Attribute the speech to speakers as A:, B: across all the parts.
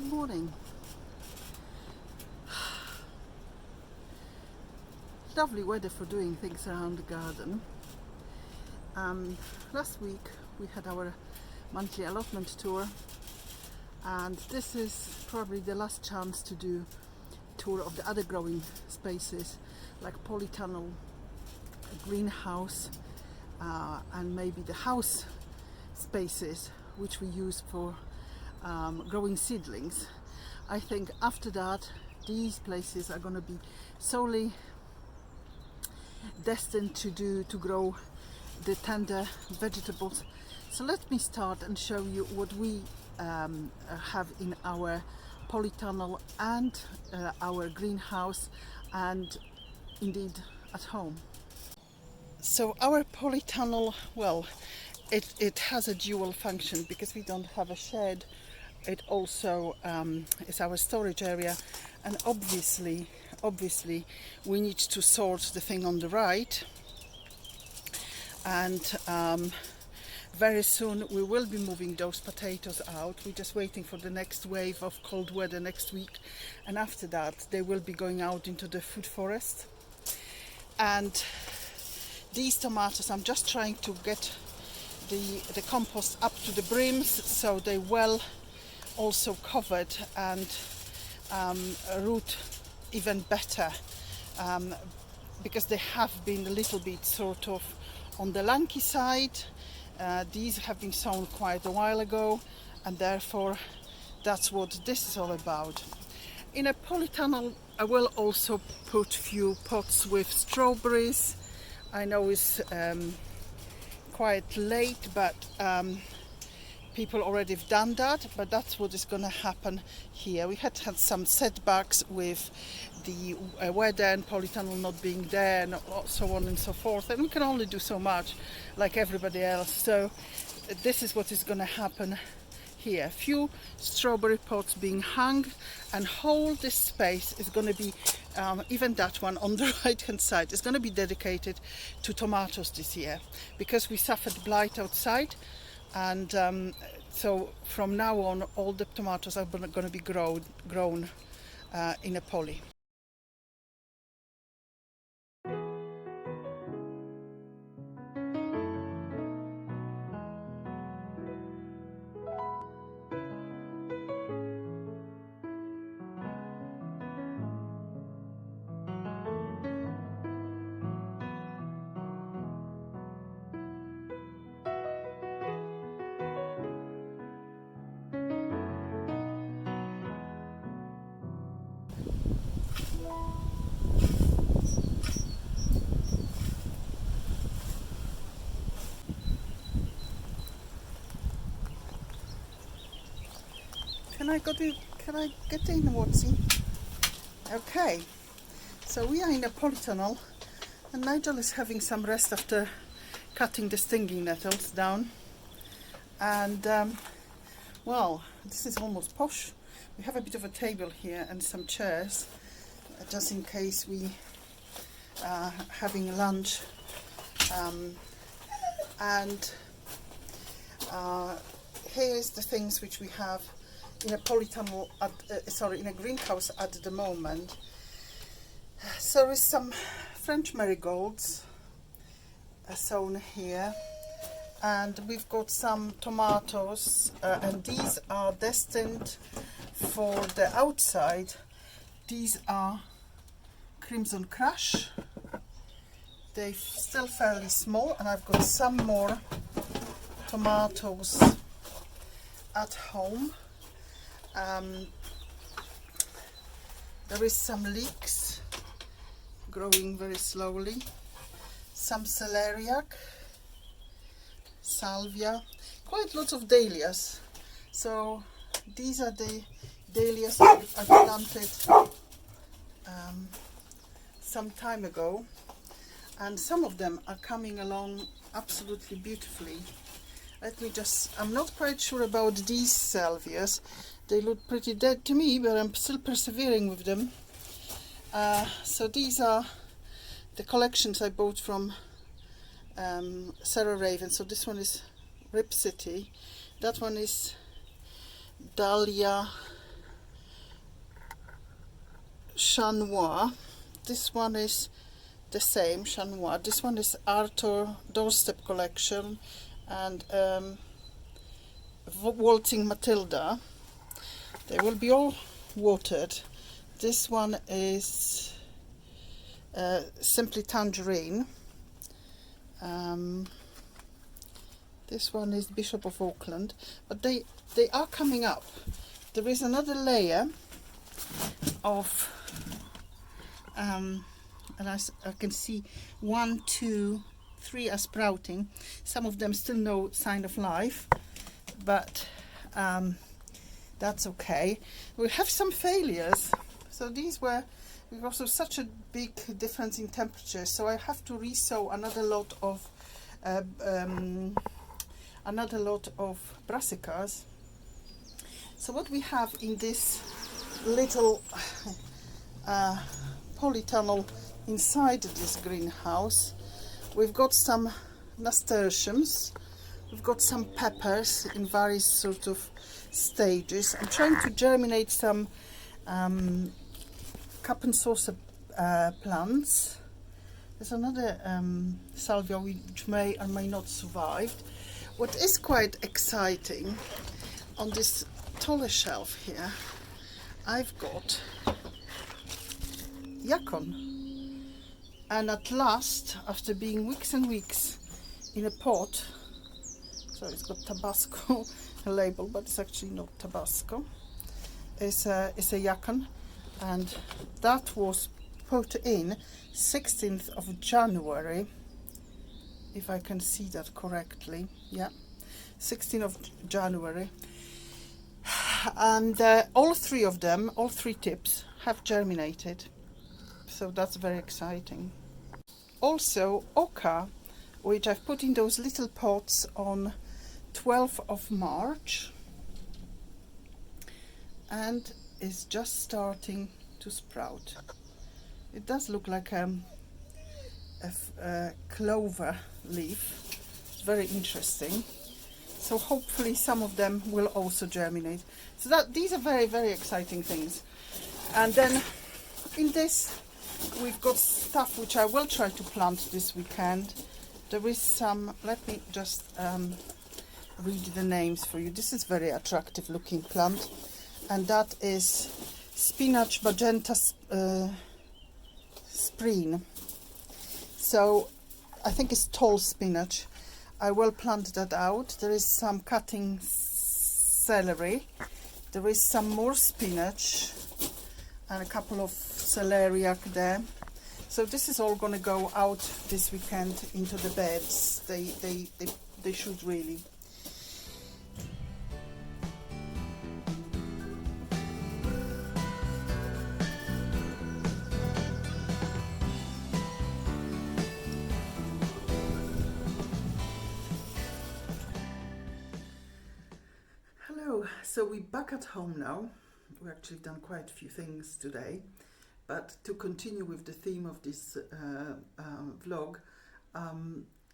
A: Good morning. Lovely weather for doing things around the garden. Last week we had our monthly allotment tour, and this is probably the last chance to do a tour of the other growing spaces like Polytunnel, greenhouse, and maybe the house spaces which we use for growing seedlings. I think after that these places are going to be solely destined to grow the tender vegetables. So let me start and show you what we have in our polytunnel and our greenhouse, and indeed at home. So our polytunnel, well, it has a dual function because we don't have a shed. It also is our storage area, and obviously we need to sort the thing on the right, and very soon we will be moving those potatoes out. We're just waiting for the next wave of cold weather next week, and after that they will be going out into the food forest. And these tomatoes, I'm just trying to get the compost up to the brims so they well also covered and root even better, because they have been a little bit sort of on the lanky side. These have been sown quite a while ago, and therefore that's what this is all about. In a polytunnel I will also put few pots with strawberries. I know it's quite late, but people already have done that, but that's what is going to happen here. We had some setbacks with the weather and polytunnel not being there and so on and so forth, and we can only do so much like everybody else. So this is what is going to happen here. Few strawberry pots being hung, and whole this space is going to be, even that one on the right hand side, is going to be dedicated to tomatoes this year, because we suffered blight outside. And so from now on all the tomatoes are going to be grown in a poly. Can I get in, Watsy? Okay, so we are in a polytunnel, and Nigel is having some rest after cutting the stinging nettles down. And well, this is almost posh. We have a bit of a table here and some chairs, just in case we are having lunch. And here is the things which we have in a polytunnel, in a greenhouse at the moment. So there is some French marigolds sown here, and we've got some tomatoes, and these are destined for the outside. These are Crimson Crush. They're still fairly small, and I've got some more tomatoes at home. There is some leeks growing very slowly, some celeriac, salvia, quite lots of dahlias. So these are the dahlias I planted some time ago, and some of them are coming along absolutely beautifully. I'm not quite sure about these salvias. They look pretty dead to me, but I'm still persevering with them. So these are the collections I bought from Sarah Raven. So this one is Rip City. That one is Dahlia Chanois. This one is the same, Chanois. This one is Arthur Doorstep Collection, and Waltzing Matilda. They will be all watered. This one is Simply Tangerine. This one is Bishop of Auckland, but they are coming up. There is another layer of and I can see 1, 2, 3 are sprouting. Some of them still no sign of life, but that's okay. We have some failures. So these were, we've also such a big difference in temperature, so I have to resow another lot of brassicas. So what we have in this little polytunnel inside this greenhouse, we've got some nasturtiums, we've got some peppers in various sort of stages. I'm trying to germinate some cup and saucer plants. There's another salvia which may or may not survive. What is quite exciting, on this taller shelf here, I've got yacon. And at last, after being weeks and weeks in a pot, so it's got Tabasco label, but it's actually not Tabasco. It's a yacon, and that was put in 16th of January, if I can see that correctly. Yeah, 16th of January. And all three tips have germinated. So that's very exciting. Also, oca, which I've put in those little pots on 12th of March, and is just starting to sprout. It does look like a clover leaf. It's very interesting. So hopefully some of them will also germinate. So these are very, very exciting things. And then in this, we've got stuff which I will try to plant this weekend. There is some, let me just read the names for you. This is very attractive looking plant, and that is spinach magenta spreen. So I think it's tall spinach. I will plant that out. There is some cutting celery. There is some more spinach and a couple of celeriac there. So this is all going to go out this weekend into the beds. They should really. Hello, so we're back at home now. We've actually done quite a few things today, but to continue with the theme of this vlog,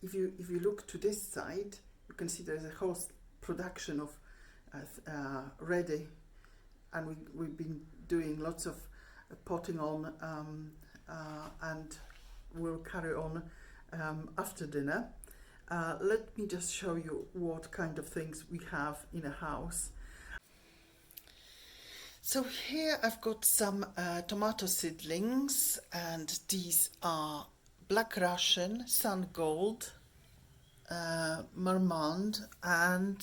A: if you look to this side, you can see there's a whole production of ready, and we've been doing lots of potting on, and we'll carry on after dinner. Let me just show you what kind of things we have in a house. So here I've got some tomato seedlings, and these are Black Russian, Sun Gold, Marmande, and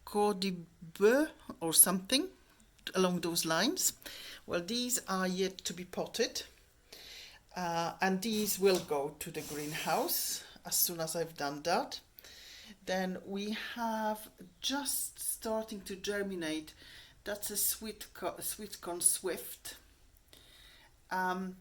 A: Côte d'Ivoire or something along those lines. Well, these are yet to be potted, and these will go to the greenhouse as soon as I've done that. Then we have just starting to germinate. That's a sweet corn swift. And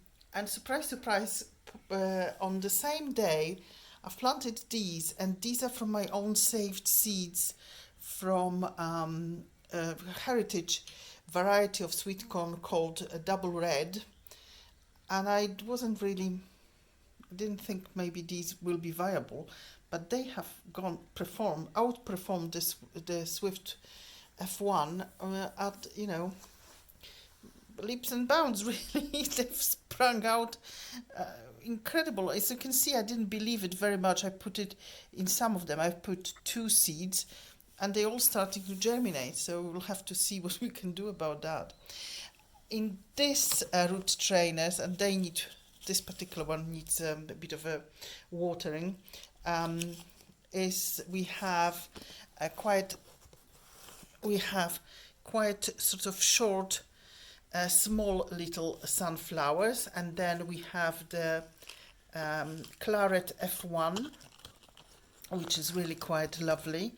A: surprise, surprise, on the same day I've planted these, and these are from my own saved seeds from a heritage variety of sweet corn called Double Red. And I didn't think maybe these will be viable, but they have outperformed the Swift F1 at, leaps and bounds, really. They've sprung out. Incredible. As you can see, I didn't believe it very much. I put it in some of them. I've put 2 seeds and they all starting to germinate. So we'll have to see what we can do about that. In this root trainers, and they need, this particular one needs a bit of a watering, is we have quite sort of short, small little sunflowers, and then we have the Claret F1, which is really quite lovely,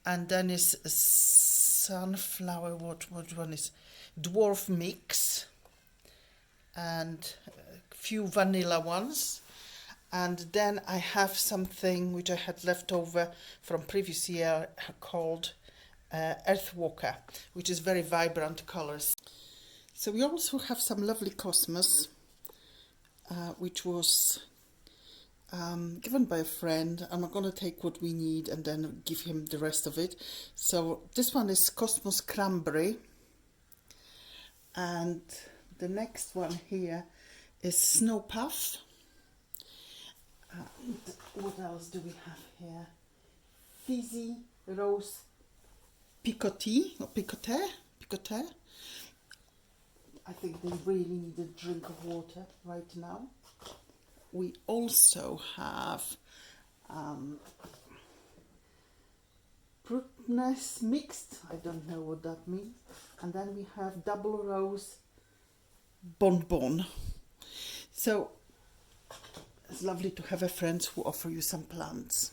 A: and then is sunflower, what one is dwarf mix, and a few vanilla ones. And then I have something which I had left over from previous year called Earthwalker, which is very vibrant colors. So we also have some lovely cosmos, which was given by a friend. I'm going to take what we need and then give him the rest of it. So this one is Cosmos Cranberry, and the next one here is Snow Puff. And what else do we have here? Fizzy Rose Picoté, or Picoté. I think they really need a drink of water right now. We also have Prutness Mixed, I don't know what that means. And then we have Double Rose Bonbon. So it's lovely to have a friend who offer you some plants.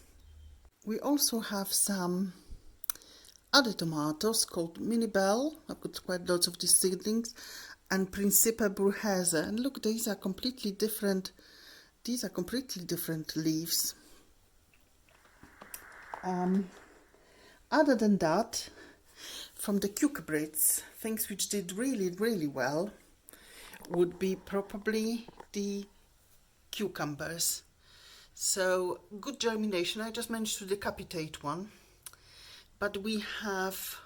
A: We also have some other tomatoes called Mini Bell. I've got quite lots of these seedlings, and Principe Bruchese. And look, these are completely different. These are completely different leaves. Other than that, from the cucurbits, things which did really, really well would be probably the cucumbers. So good germination. I just managed to decapitate one, but we have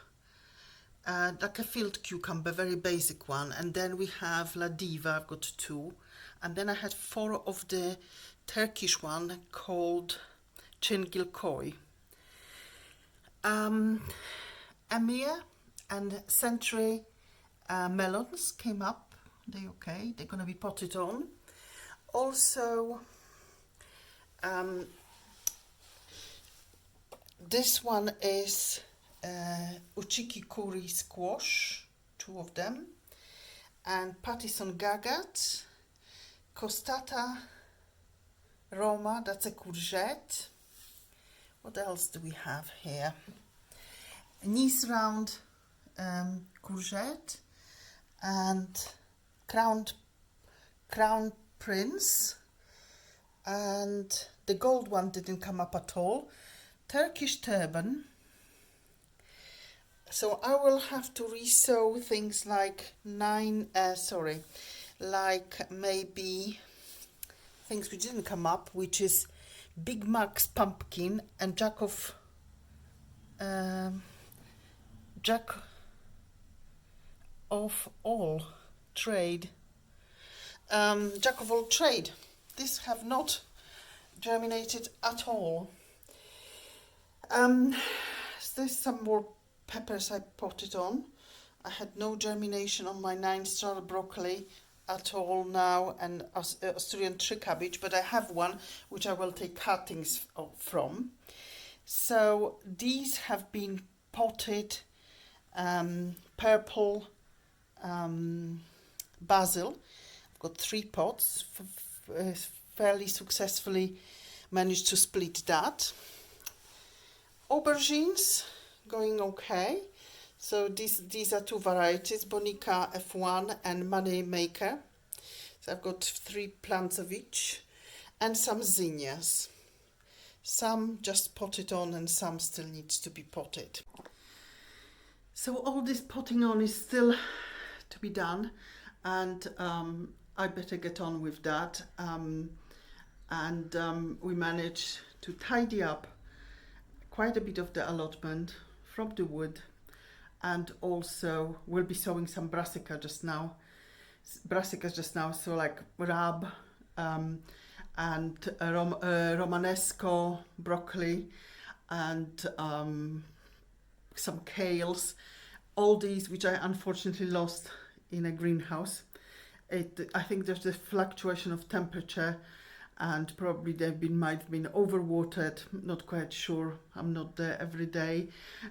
A: like a field cucumber, very basic one, and then we have La Diva. I've got 2, and then I had 4 of the Turkish one called Çingilköy. Amir and Century melons came up. They're okay. They're going to be potted on. Also, this one is Uchiki Kuri squash, 2 of them, and Pattison Gagat, Costata Roma, that's a courgette. What else do we have here? Nice round courgette and crown prince, and the gold one didn't come up at all. Turkish turban. So I will have to resow things like like maybe things which didn't come up, which is Big Mac's pumpkin and Jack of all trade. Jack of all trade. These have not germinated at all. There's some more peppers I potted on. I had no germination on my 9-star broccoli at all now, and Australian tree cabbage, but I have one which I will take cuttings from. So these have been potted. Purple basil. I've got 3 pots. Fairly successfully managed to split that. Aubergines going okay. So these are 2 varieties, Bonica F1 and Money Maker. So I've got 3 plants of each, and some zinnias. Some just potted on and some still needs to be potted. So all this potting on is still to be done, and I better get on with that. We managed to tidy up quite a bit of the allotment from the wood, and also we'll be sowing some brassica just now brassicas just now, so like rab, and romanesco, broccoli, and some kales. All these which I unfortunately lost in a greenhouse. I think there's the fluctuation of temperature, and probably might have been overwatered. Not quite sure. I'm not there every day,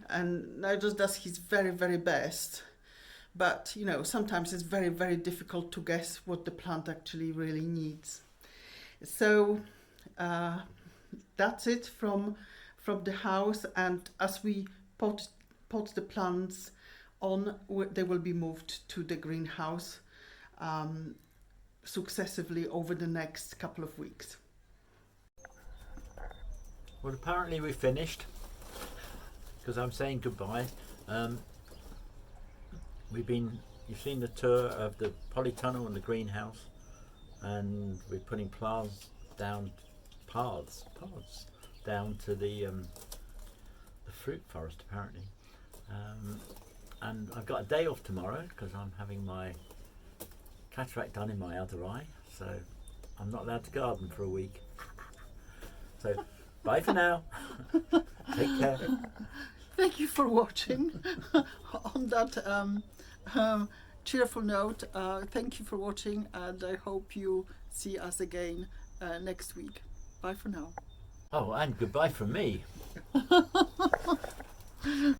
A: and Nigel does his very, very best. But you know, sometimes it's very, very difficult to guess what the plant actually really needs. So that's it from the house, and as we pot the plants on, they will be moved to the greenhouse successively over the next couple of weeks.
B: Well, apparently we finished, because I'm saying goodbye. You've seen the tour of the Polytunnel and the greenhouse, and we're putting paths down to the fruit forest apparently. And I've got a day off tomorrow because I'm having my cataract done in my other eye, so I'm not allowed to garden for a week. So bye for now. Take care.
A: Thank you for watching. On that cheerful note, thank you for watching, and I hope you see us again next week. Bye for now.
B: Oh, and goodbye from me.